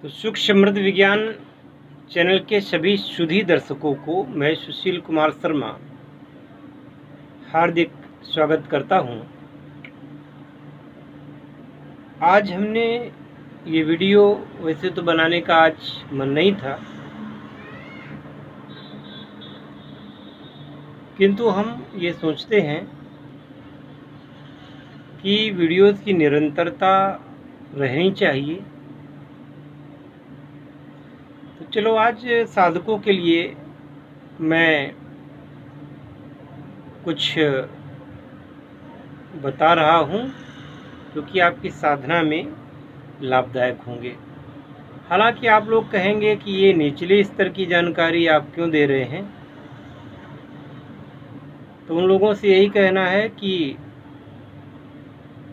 तो सुख समृद्ध विज्ञान चैनल के सभी सुधी दर्शकों को मैं सुशील कुमार शर्मा हार्दिक स्वागत करता हूं। आज हमने ये वीडियो वैसे तो बनाने का आज मन नहीं था, किंतु हम ये सोचते हैं कि वीडियोस की निरंतरता रहनी चाहिए। तो चलो आज साधकों के लिए मैं कुछ बता रहा हूँ जो कि आपकी साधना में लाभदायक होंगे। हालांकि आप लोग कहेंगे कि ये निचले स्तर की जानकारी आप क्यों दे रहे हैं, तो उन लोगों से यही कहना है कि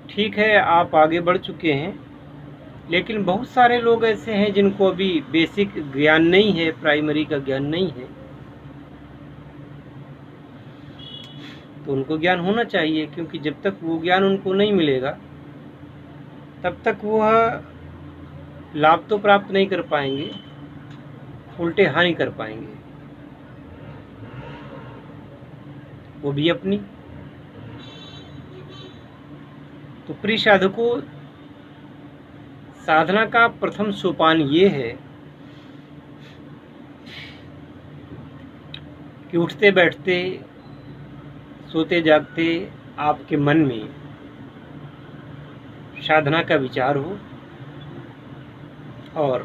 ठीक है, आप आगे बढ़ चुके हैं, लेकिन बहुत सारे लोग ऐसे हैं जिनको अभी बेसिक ज्ञान नहीं है, प्राइमरी का ज्ञान नहीं है। तो उनको ज्ञान होना चाहिए, क्योंकि जब तक वो ज्ञान उनको नहीं मिलेगा तब तक वह लाभ तो प्राप्त नहीं कर पाएंगे, उल्टे हानि कर पाएंगे, वो भी अपनी। तो प्रिय साधकों, साधना का प्रथम सोपान ये है कि उठते बैठते सोते जागते आपके मन में साधना का विचार हो। और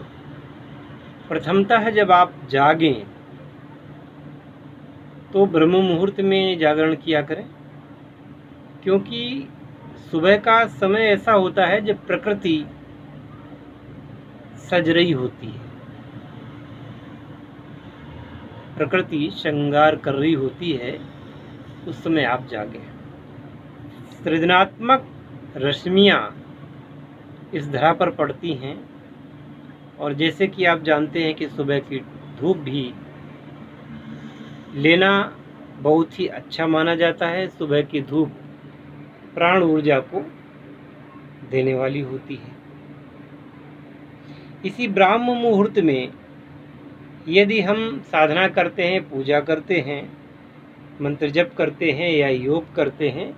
प्रथमतः जब आप जागें तो ब्रह्म मुहूर्त में जागरण किया करें, क्योंकि सुबह का समय ऐसा होता है जब प्रकृति सज रही होती है, प्रकृति श्रृंगार कर रही होती है, उस समय आप जागे। सृजनात्मक रश्मियाँ इस धरा पर पड़ती हैं, और जैसे कि आप जानते हैं कि सुबह की धूप भी लेना बहुत ही अच्छा माना जाता है। सुबह की धूप प्राण ऊर्जा को देने वाली होती है। इसी ब्राह्म मुहूर्त में यदि हम साधना करते हैं, पूजा करते हैं, मंत्र जप करते हैं, या योग करते हैं,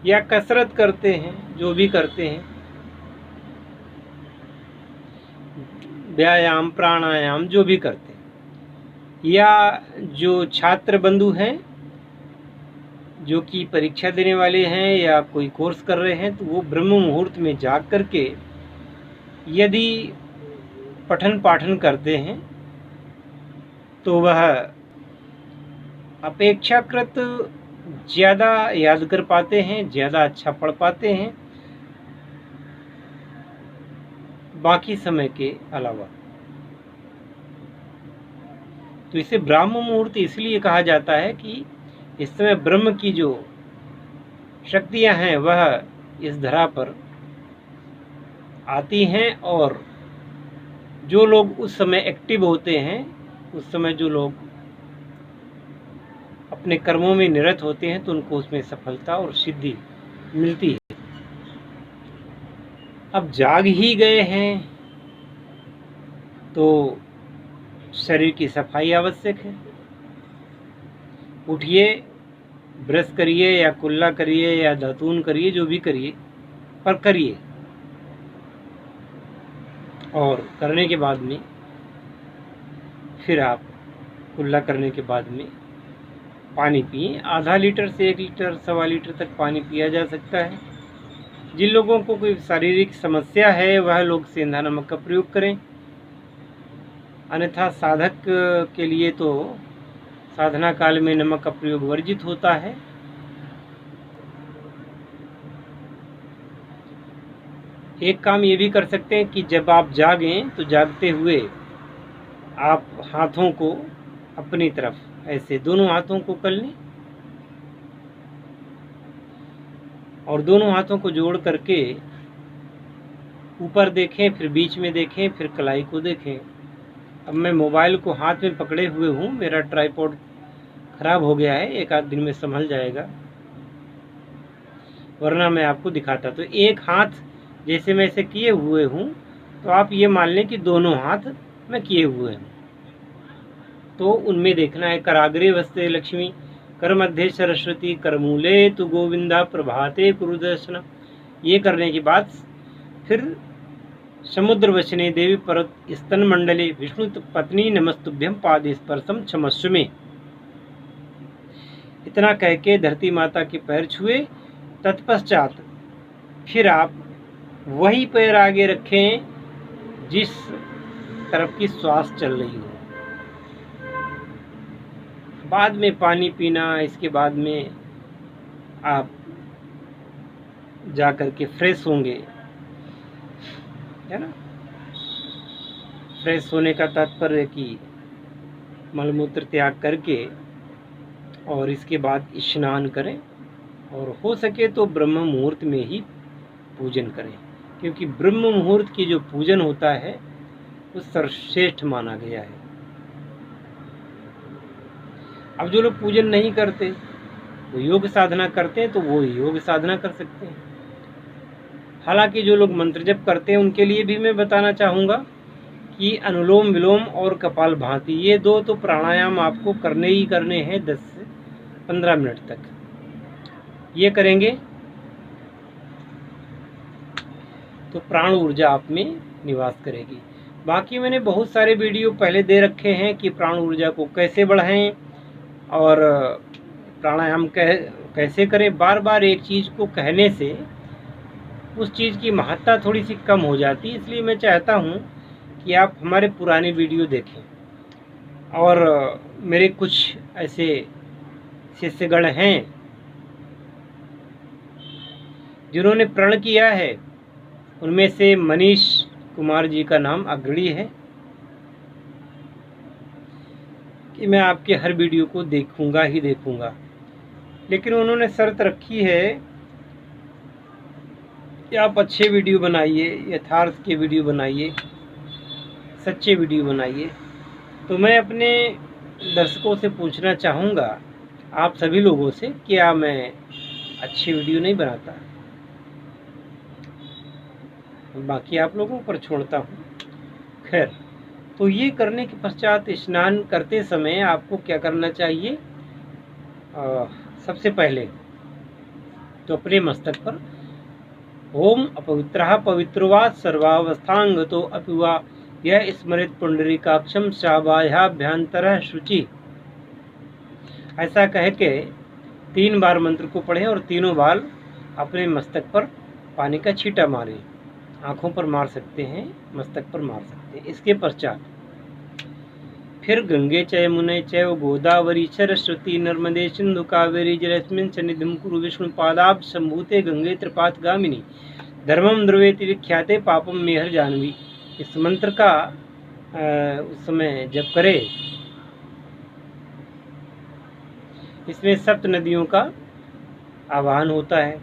या कसरत करते हैं, जो भी करते हैं, व्यायाम प्राणायाम जो भी करते हैं, या जो छात्र बंधु हैं जो कि परीक्षा देने वाले हैं या कोई कोर्स कर रहे हैं, तो वो ब्रह्म मुहूर्त में जाग करके यदि पठन पाठन करते हैं तो वह अपेक्षाकृत ज़्यादा याद कर पाते हैं, ज़्यादा अच्छा पढ़ पाते हैं बाकी समय के अलावा। तो इसे ब्राह्म मुहूर्त इसलिए कहा जाता है कि इस समय ब्रह्म की जो शक्तियां हैं वह इस धरा पर आती हैं, और जो लोग उस समय एक्टिव होते हैं, उस समय जो लोग अपने कर्मों में निरत होते हैं, तो उनको उसमें सफलता और सिद्धि मिलती है। अब जाग ही गए हैं तो शरीर की सफाई आवश्यक है। उठिए, ब्रश करिए, या कुल्ला करिए, या दातून करिए, जो भी करिए, पर करिए। और करने के बाद में फिर आप कुल्ला करने के बाद में पानी पिए। आधा लीटर से 1 लीटर, 1.25 लीटर तक पानी पिया जा सकता है। जिन लोगों को कोई शारीरिक समस्या है वह लोग सेंधा नमक का प्रयोग करें, अन्यथा साधक के लिए तो साधना काल में नमक का प्रयोग वर्जित होता है। एक काम ये भी कर सकते हैं कि जब आप जागें तो जागते हुए आप हाथों को अपनी तरफ ऐसे दोनों हाथों को कर लें, और दोनों हाथों को जोड़ करके ऊपर देखें, फिर बीच में देखें, फिर कलाई को देखें। अब मैं मोबाइल को हाथ में पकड़े हुए हूँ, मेरा ट्राइपॉड खराब हो गया है, 1 आध दिन में संभल जाएगा, वरना मैं आपको दिखाता। तो एक हाथ जैसे मैं ऐसे किए हुए हूँ, तो आप ये मान लें कि दोनों हाथ में किए हुए हैं। तो उनमें देखना है कराग्रे वस्ते लक्ष्मी, कर मध्य सरस्वती, करमूले तु गोविंदा, प्रभाते कुरु दर्शन। ये करने के बाद फिर समुद्र वचने देवी पर्वत स्तन मंडले विष्णु पत्नी नमस्तुभ्यम पादे स्पर्शम क्षमस्व में, इतना कह के धरती माता के पैर छुए। तत्पश्चात फिर आप वही पैर आगे रखें जिस तरफ की श्वास चल रही हो। बाद में पानी पीना, इसके बाद में आप जा कर के फ्रेश होंगे, है ना। फ्रेश होने का तात्पर्य कि मलमूत्र त्याग करके और इसके बाद स्नान करें, और हो सके तो ब्रह्म मुहूर्त में ही पूजन करें, क्योंकि ब्रह्म मुहूर्त की जो पूजन होता है वो सर्वश्रेष्ठ माना गया है। अब जो लोग पूजन नहीं करते, वो योग साधना करते हैं, तो वो योग साधना कर सकते हैं। हालांकि जो लोग मंत्र जप करते हैं उनके लिए भी मैं बताना चाहूँगा कि अनुलोम विलोम और कपाल भाती, ये दो तो प्राणायाम आपको करने ही करने हैं 10 से 15 मिनट तक। ये करेंगे तो प्राण ऊर्जा आप में निवास करेगी। बाकी मैंने बहुत सारे वीडियो पहले दे रखे हैं कि प्राण ऊर्जा को कैसे बढ़ाएं और प्राणायाम कैसे करें। बार बार एक चीज़ को कहने से उस चीज़ की महत्ता थोड़ी सी कम हो जाती है, इसलिए मैं चाहता हूँ कि आप हमारे पुराने वीडियो देखें। और मेरे कुछ ऐसे शिष्यगण हैं जिन्होंने प्रण किया है, उनमें से मनीष कुमार जी का नाम अग्रणी है कि मैं आपके हर वीडियो को देखूंगा ही देखूंगा। लेकिन उन्होंने शर्त रखी है कि आप अच्छे वीडियो बनाइए, यथार्थ के वीडियो बनाइए, सच्चे वीडियो बनाइए। तो मैं अपने दर्शकों से पूछना चाहूँगा, आप सभी लोगों से, क्या मैं अच्छे वीडियो नहीं बनाता? बाकी आप लोगों पर छोड़ता हूँ। खैर, तो ये करने के पश्चात स्नान करते समय आपको क्या करना चाहिए? सबसे पहले तो अपने मस्तक पर ओम अपवित्रः पवित्रवा सर्वावस्थांगतो अपिवा यह स्मृत पुंडरीकाक्षम शाबाह्याभ्यंतरः शुचि, ऐसा कह के 3 बार मंत्र को पढ़ें और तीनों बार अपने मस्तक पर पानी का छींटा मारें। आँखों पर मार सकते हैं, मस्तक पर मार सकते हैं। इसके पश्चात फिर गंगे च यमुने चैव गोदावरी सरस्वती नर्मदे सिंधु कावेरी जलेस्मिन् सन्निधिं कुरु विष्णु पादाब संभूते गंगे त्रिपात गामिनी धर्मम द्रवेति विख्याते पापम मेहर जानवी। इस मंत्र का उस समय जप करे। इसमें 7 नदियों का आवाहन होता है।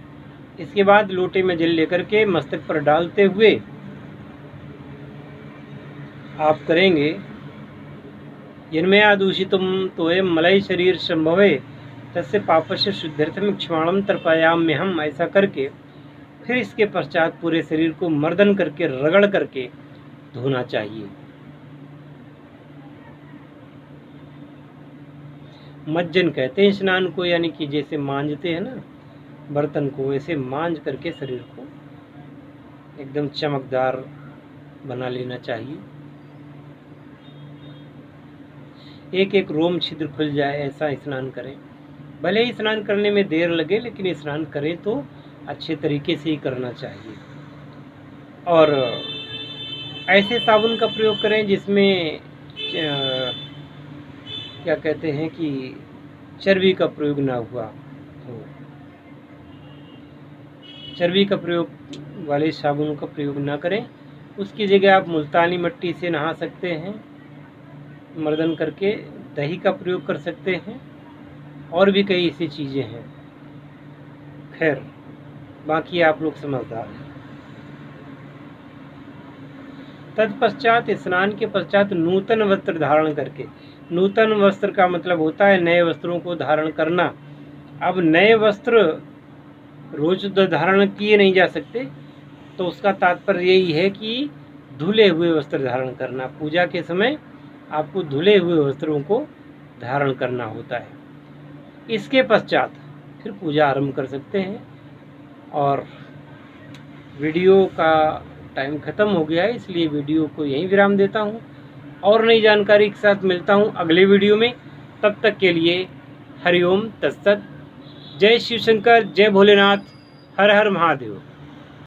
इसके बाद लोटे में जल लेकर के मस्तक पर डालते हुए आप करेंगे यन्मया दूषितुम तोयम मलय शरीर संभवे तस्य पापस्य शुद्ध्यर्थम क्षमाणम तर्पयाम्यहम। ऐसा करके फिर इसके पश्चात पूरे शरीर को मर्दन करके रगड़ करके धोना चाहिए। मज्जन कहते हैं स्नान को, यानी कि जैसे मांजते हैं ना बर्तन को, वैसे मांज करके शरीर को एकदम चमकदार बना लेना चाहिए। एक एक रोम छिद्र खुल जाए ऐसा स्नान करें। भले ही स्नान करने में देर लगे, लेकिन स्नान करें तो अच्छे तरीके से ही करना चाहिए। और ऐसे साबुन का प्रयोग करें जिसमें क्या कहते हैं कि चर्बी का प्रयोग ना हुआ हो। चर्बी का प्रयोग वाले साबुन का प्रयोग ना करें। उसकी जगह आप मुल्तानी मिट्टी से नहा सकते हैं, मर्दन करके दही का प्रयोग कर सकते हैं, और भी कई ऐसी चीज़ें हैं। खैर, बाकी आप लोग समझदार हैं। तत्पश्चात स्नान के पश्चात नूतन वस्त्र धारण करके, नूतन वस्त्र का मतलब होता है नए वस्त्रों को धारण करना। अब नए वस्त्र रोज तो धारण किए नहीं जा सकते, तो उसका तात्पर्य यही है कि धुले हुए वस्त्र धारण करना। पूजा के समय आपको धुले हुए वस्त्रों को धारण करना होता है। इसके पश्चात फिर पूजा आरंभ कर सकते हैं। और वीडियो का टाइम ख़त्म हो गया है, इसलिए वीडियो को यहीं विराम देता हूँ और नई जानकारी के साथ मिलता हूँ अगले वीडियो में। तब तक के लिए हरिओम तत्सत। जय शिव शंकर, जय भोलेनाथ, हर हर महादेव।